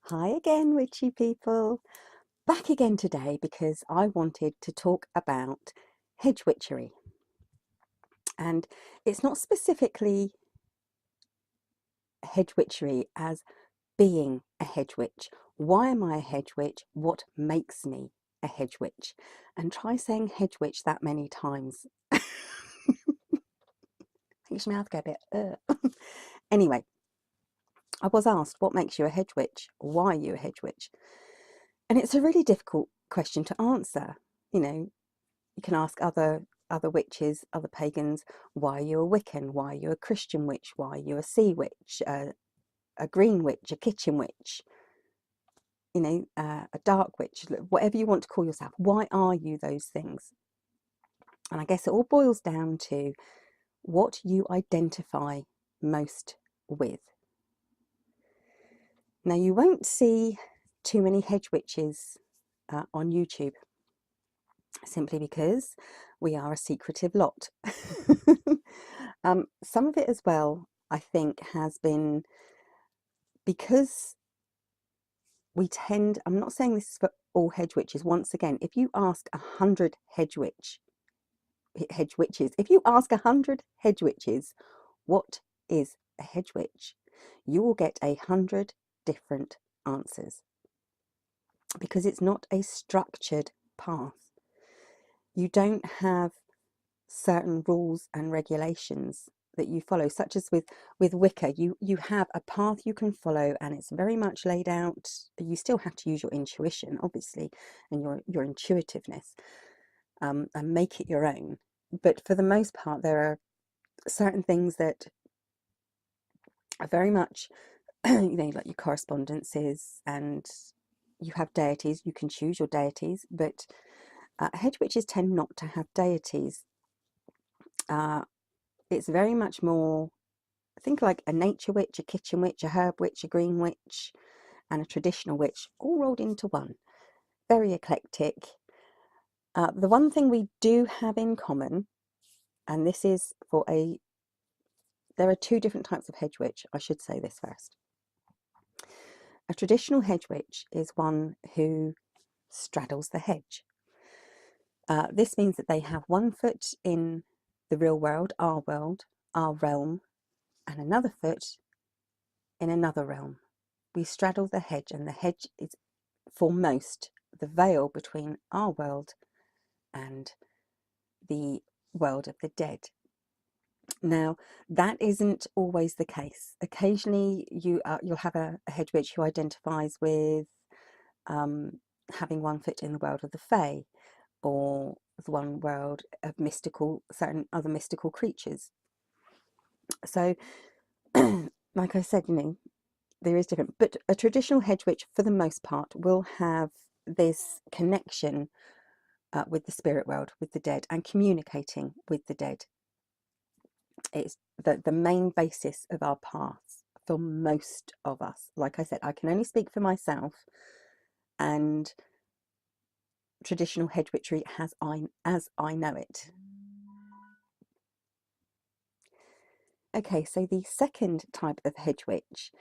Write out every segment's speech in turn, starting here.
Hi again, witchy people. Back again today because I wanted to talk about hedge witchery. And it's not specifically hedge witchery as being a hedge witch. Why am I a hedge witch? What makes me a hedge witch? And try saying hedge witch that many times. Makes your mouth go a bit, Anyway, I was asked, what makes you a hedge witch? Why are you a hedge witch? And it's a really difficult question to answer. You can ask other witches, other pagans, why are you a Wiccan? Why are you a Christian witch? Why are you a sea witch? A green witch? A kitchen witch? A dark witch? Whatever you want to call yourself. Why are you those things? And I guess it all boils down to what you identify most with. Now, you won't see too many hedge witches on YouTube, simply because we are a secretive lot. Some of it as well, I think, has been because I'm not saying this is for all hedge witches. Once again, if you ask 100 hedge witches, if you ask 100 hedge witches, what is a hedge witch? You will get 100 different answers because it's not a structured path. You don't have certain rules and regulations that you follow, such as with Wicca. You have a path you can follow, and it's very much laid out. You still have to use your intuition, obviously, and your intuitiveness, and make it your own. But for the most part, there are certain things that are very much like your correspondences, and you have deities. You can choose your deities, but hedge witches tend not to have deities. It's very much more, think like a nature witch, a kitchen witch, a herb witch, a green witch, and a traditional witch, all rolled into one. Very eclectic. The one thing we do have in common, and this is there are two different types of hedge witch. I should say this first. A traditional hedge witch is one who straddles the hedge. This means that they have one foot in the real world, our realm, and another foot in another realm. We straddle the hedge, and the hedge is, for most, the veil between our world and the world of the dead. Now, that isn't always the case. Occasionally, you'll have a hedge witch who identifies with having one foot in the world of the Fae, or the one world of certain other mystical creatures. So, like I said, there is different, but a traditional hedge witch, for the most part, will have this connection with the spirit world, with the dead, and communicating with the dead. It's the main basis of our paths for most of us. Like I said, I can only speak for myself, and traditional hedge witchery as I know it. Okay, so the second type of hedge witch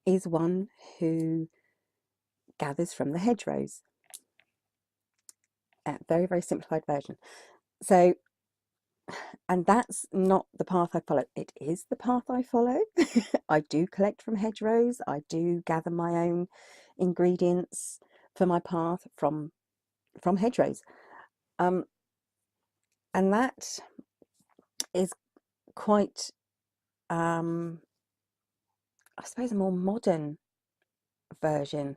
is one who gathers from the hedgerows. A very, very simplified version. So, and that's not the path I follow. It is the path I follow. I do collect from hedgerows. I do gather my own ingredients for my path from hedgerows. And that is quite, I suppose, a more modern version.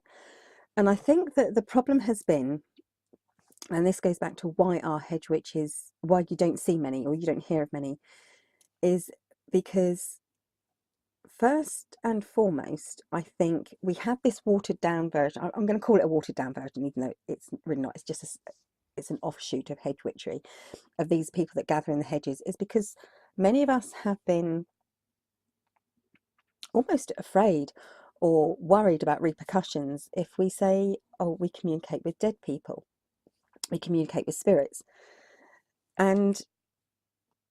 And I think that the problem has been, and this goes back to why why you don't see many or you don't hear of many, is because first and foremost, I think we have this watered down version. I'm going to call it a watered down version, even though it's really not. It's just it's an offshoot of hedge witchery, of these people that gather in the hedges, is because many of us have been almost afraid or worried about repercussions if we say, oh, we communicate with dead people, we communicate with spirits. And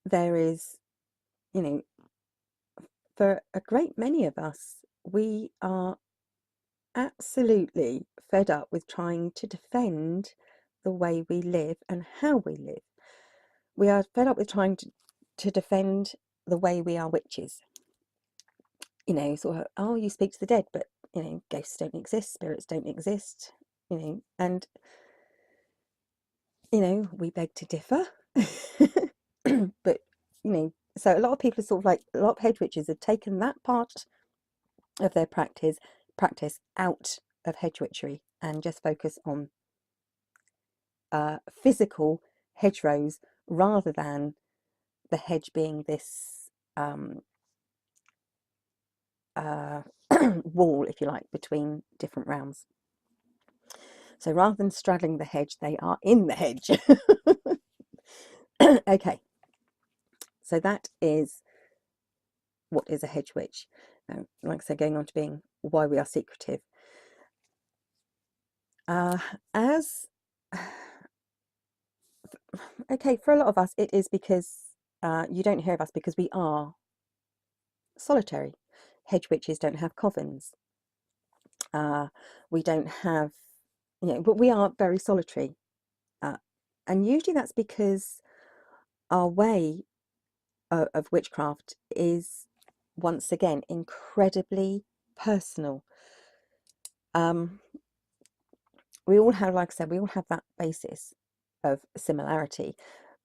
there is, for a great many of us, we are absolutely fed up with trying to defend the way we live and how we live. We are fed up with trying to defend the way we are witches. You know, sort of, oh, you speak to the dead, but, you know, ghosts don't exist, spirits don't exist, you know, and, you know, we beg to differ. But, you know, so a lot of people are sort of like, a lot of head witches have taken that part of their practice out of hedge witchery and just focus on physical hedgerows rather than the hedge being this wall, if you like, between different realms. So rather than straddling the hedge, they are in the hedge. Okay, so that is what is a hedge witch. Like I said, going on to being why we are secretive. Okay, for a lot of us, it is because you don't hear of us because we are solitary. Hedge witches don't have covens. We don't have, you know, but we are very solitary. And usually that's because our way of witchcraft is, once again, incredibly personal. We all have, like I said, we all have that basis of similarity,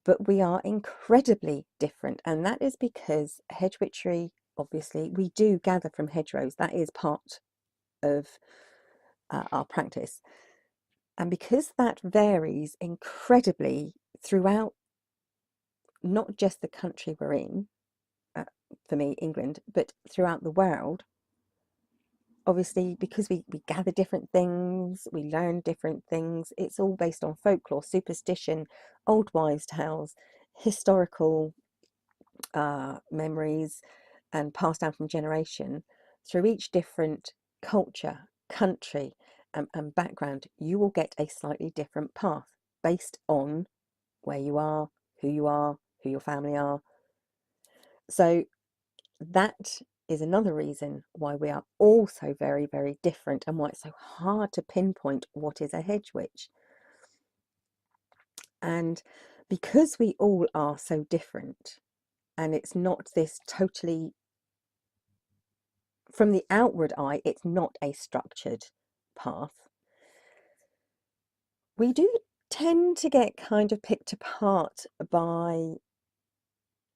but we are incredibly different. And that is because hedge witchery, obviously, we do gather from hedgerows. That is part of our practice. And because that varies incredibly throughout not just the country we're in, for me, England, but throughout the world, obviously, because we gather different things, we learn different things, it's all based on folklore, superstition, old wives' tales, historical memories, and passed down from generation. Through each different culture, country, and background, you will get a slightly different path based on where you are, who your family are. So that is another reason why we are all so very, very different and why it's so hard to pinpoint what is a hedge witch. And because we all are so different, and it's not this totally, from the outward eye, it's not a structured path, we do tend to get kind of picked apart by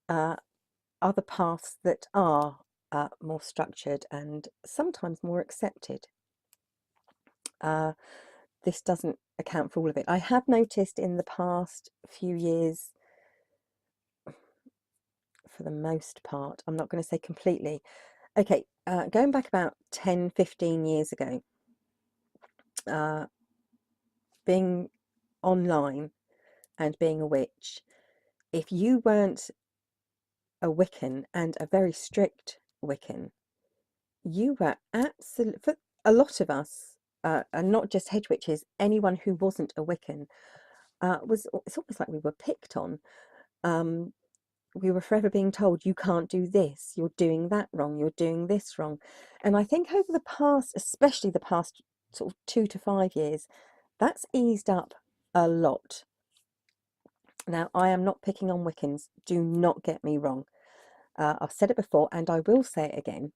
other paths that are more structured and sometimes more accepted. This doesn't account for all of it. I have noticed in the past few years, for the most part, I'm not going to say completely. Okay, going back about 10, 15 years ago, being online and being a witch, if you weren't a Wiccan and a very strict Wiccan, you were absolutely, for a lot of us, and not just hedge witches, anyone who wasn't a Wiccan, it's almost like we were picked on. We were forever being told, you can't do this, you're doing that wrong, you're doing this wrong. And I think over the past, especially the past sort of 2 to 5 years, that's eased up a lot. Now, I am not picking on Wiccans, do not get me wrong. I've said it before and I will say it again.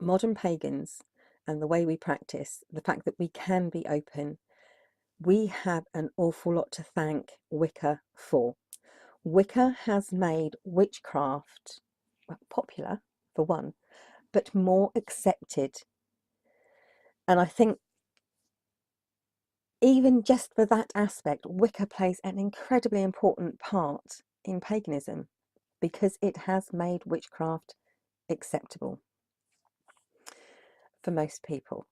Modern pagans and the way we practice, the fact that we can be open, we have an awful lot to thank Wicca for. Wicca has made witchcraft, well, popular for one, but more accepted. And I think even just for that aspect, Wicca plays an incredibly important part in paganism because it has made witchcraft acceptable for most people.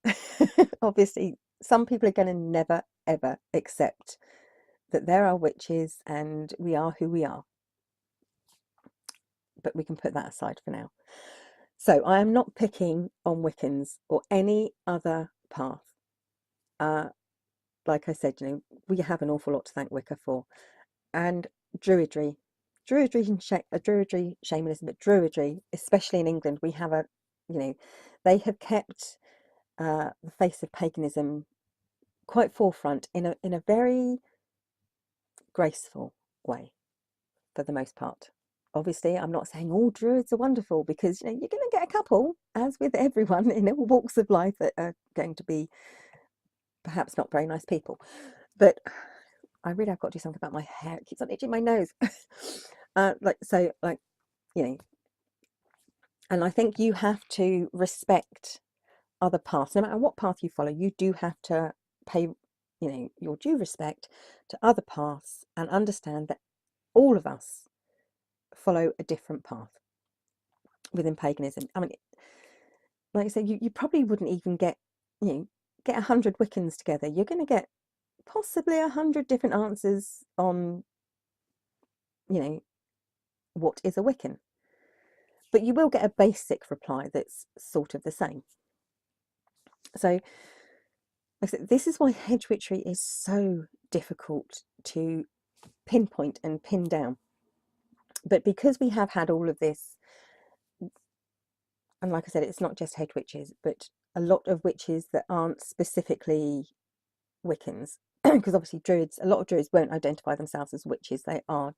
Obviously, some people are going to never, ever accept that there are witches and we are who we are. But we can put that aside for now. So I am not picking on Wiccans or any other path. Like I said, you know, we have an awful lot to thank Wicca for. And Druidry, shamanism, but Druidry, especially in England, we have a, you know, they have kept the face of paganism quite forefront in a very graceful way, for the most part. Obviously, I'm not saying all druids are wonderful, because you're going to get a couple, as with everyone in all walks of life, that are going to be perhaps not very nice people. But I really have got to do something about my hair. It keeps on itching my nose. And I think you have to respect other paths. No matter what path you follow, you do have to pay, your due respect to other paths, and understand that all of us follow a different path within paganism. I mean, like I said, you probably wouldn't even get 100 Wiccans together. You're going to get possibly 100 different answers on, what is a Wiccan. But you will get a basic reply that's sort of the same. So, like I said, this is why hedge witchery is so difficult to pinpoint and pin down. But because we have had all of this, and like I said, it's not just hedge witches, but a lot of witches that aren't specifically Wiccans, because obviously a lot of druids won't identify themselves as witches. They are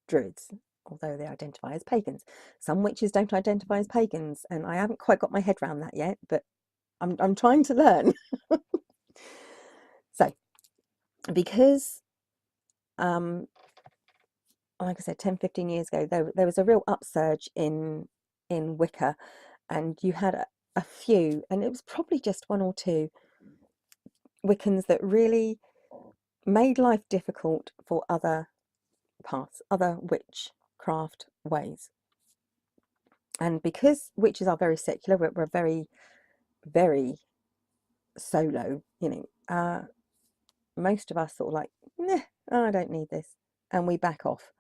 druids, although they identify as pagans. Some witches don't identify as pagans, and I haven't quite got my head around that yet, but I'm trying to learn. So, because like I said, 10-15 years ago, there was a real upsurge in Wicca, and you had a few, and it was probably just one or two Wiccans that really made life difficult for other paths, other witchcraft ways. And because witches are very secular, we're very, very solo, most of us sort of like, nah, I don't need this, and we back off,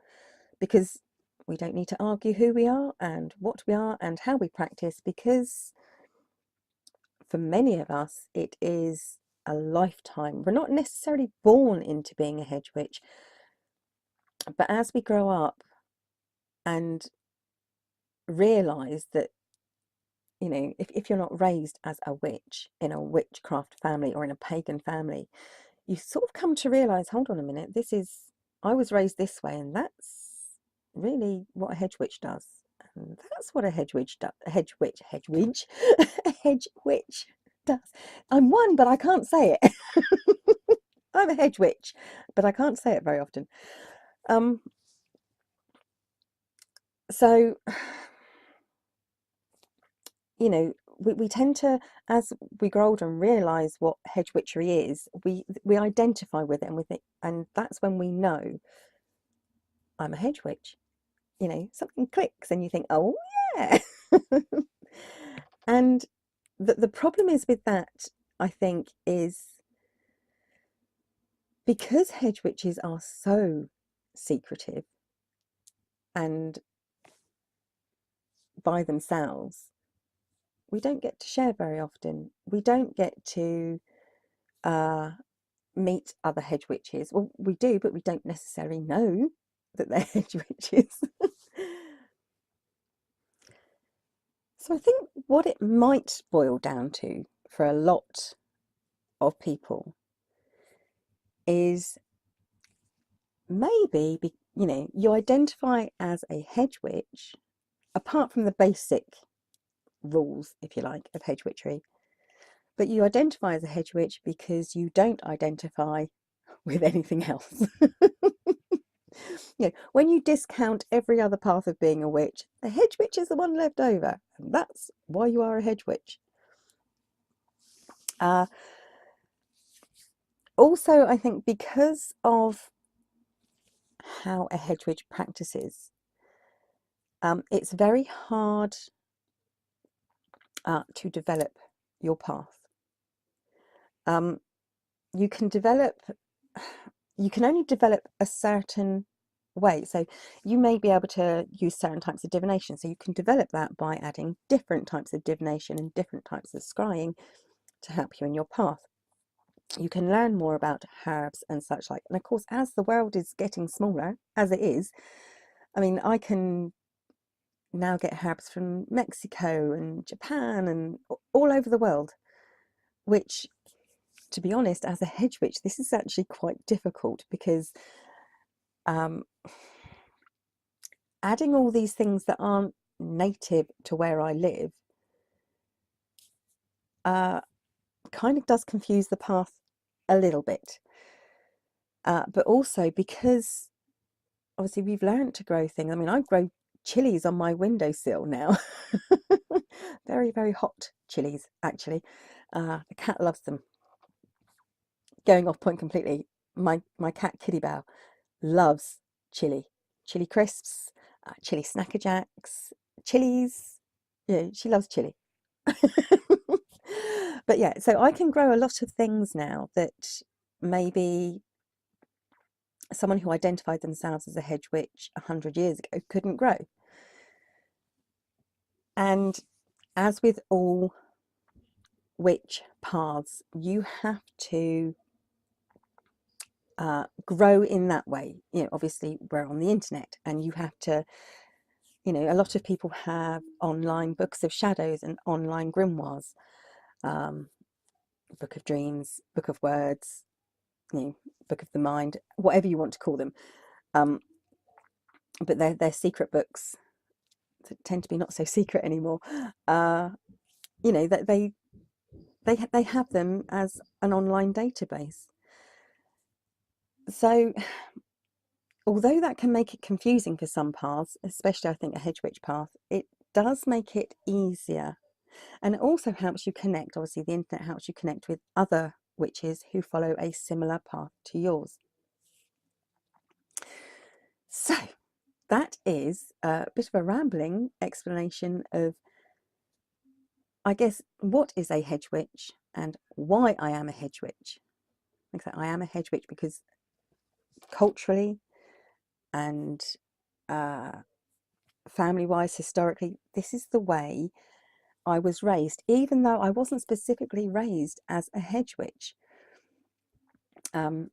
because we don't need to argue who we are and what we are and how we practice, because for many of us it is a lifetime. We're not necessarily born into being a hedge witch, but as we grow up and realise that, if you're not raised as a witch in a witchcraft family or in a pagan family, you sort of come to realise, hold on a minute, I was raised this way, and that's really what a hedge witch does. And that's what a hedge witch does. A hedge witch does. I'm one, but I can't say it. I'm a hedge witch, but I can't say it very often. So, we tend to, as we grow older and realise what hedge witchery is, we identify with it, and that's when we know I'm a hedge witch. Something clicks and you think, oh yeah. And the problem is with that, I think, is because hedge witches are so secretive and by themselves, we don't get to share very often. We don't get to meet other hedge witches. Well, we do, but we don't necessarily know that they're hedge witches. So I think what it might boil down to for a lot of people is maybe, you identify as a hedge witch, apart from the basic rules, if you like, of hedge witchery, but you identify as a hedge witch because you don't identify with anything else. When you discount every other path of being a witch, the hedge witch is the one left over, and that's why you are a hedge witch. Also, I think because of how a hedge witch practices, it's very hard to develop your path. You can only develop a certain way. So you may be able to use certain types of divination. So you can develop that by adding different types of divination and different types of scrying to help you in your path. You can learn more about herbs and such like. And of course, as the world is getting smaller, as it is, I mean, I can now get herbs from Mexico and Japan and all over the world. which, to be honest, as a hedge witch, this is actually quite difficult, because adding all these things that aren't native to where I live kind of does confuse the path a little bit. But also because obviously we've learned to grow things. I mean, I grow chilies on my windowsill now. Very, very hot chilies, actually. The cat loves them. Going off point completely, my cat Kitty Bow loves chili crisps, chili snacker jacks, chilies. Yeah, she loves chili. But yeah, so I can grow a lot of things now that maybe someone who identified themselves as a hedge witch 100 years ago couldn't grow. And as with all witch paths, you have to grow in that way. You know, obviously we're on the internet, and you have to, you know, a lot of people have online books of shadows and online grimoires, book of dreams, book of words, you know, book of the mind, whatever you want to call them. But they're secret books that tend to be not so secret anymore. You know, that they have them as an online database. So although that can make it confusing for some paths, especially I think a hedge witch path, it does make it easier. And it also helps you connect. Obviously the internet helps you connect with other witches who follow a similar path to yours. So that is a bit of a rambling explanation of, I guess, what is a hedge witch and why I am a hedge witch. Like I said, I am a hedge witch because culturally and family-wise, historically, this is the way I was raised, even though I wasn't specifically raised as a hedge witch. I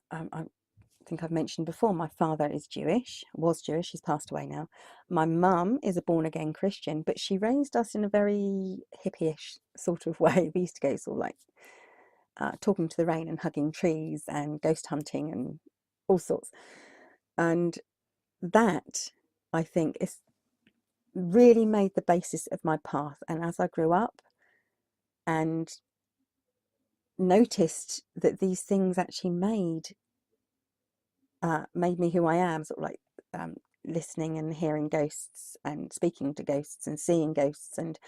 think I've mentioned before, my father is Jewish, was Jewish, he's passed away now. My mum is a born-again Christian, but she raised us in a very hippie-ish sort of way. We used to go sort of like talking to the rain and hugging trees and ghost hunting and all sorts. And that, I think, is really made the basis of my path. And as I grew up and noticed that these things actually made me who I am, sort of like listening and hearing ghosts and speaking to ghosts and seeing ghosts and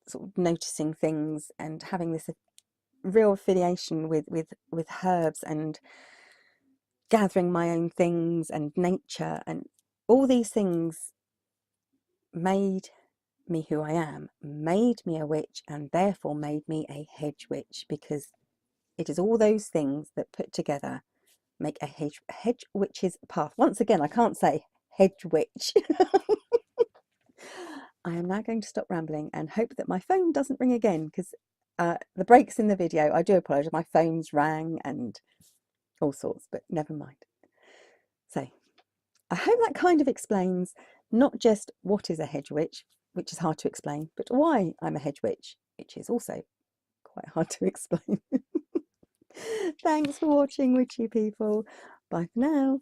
sort of noticing things and having this real affiliation with herbs and gathering my own things and nature, and all these things made me who I am, made me a witch, and therefore made me a hedge witch, because it is all those things that put together make a hedge witch's path. Once again, I can't say hedge witch. I am now going to stop rambling and hope that my phone doesn't ring again, because the breaks in the video, I do apologise, my phones rang and all sorts, but never mind. So I hope that kind of explains not just what is a hedge witch, which is hard to explain, but why I'm a hedge witch, which is also quite hard to explain. Thanks for watching, witchy people. Bye for now.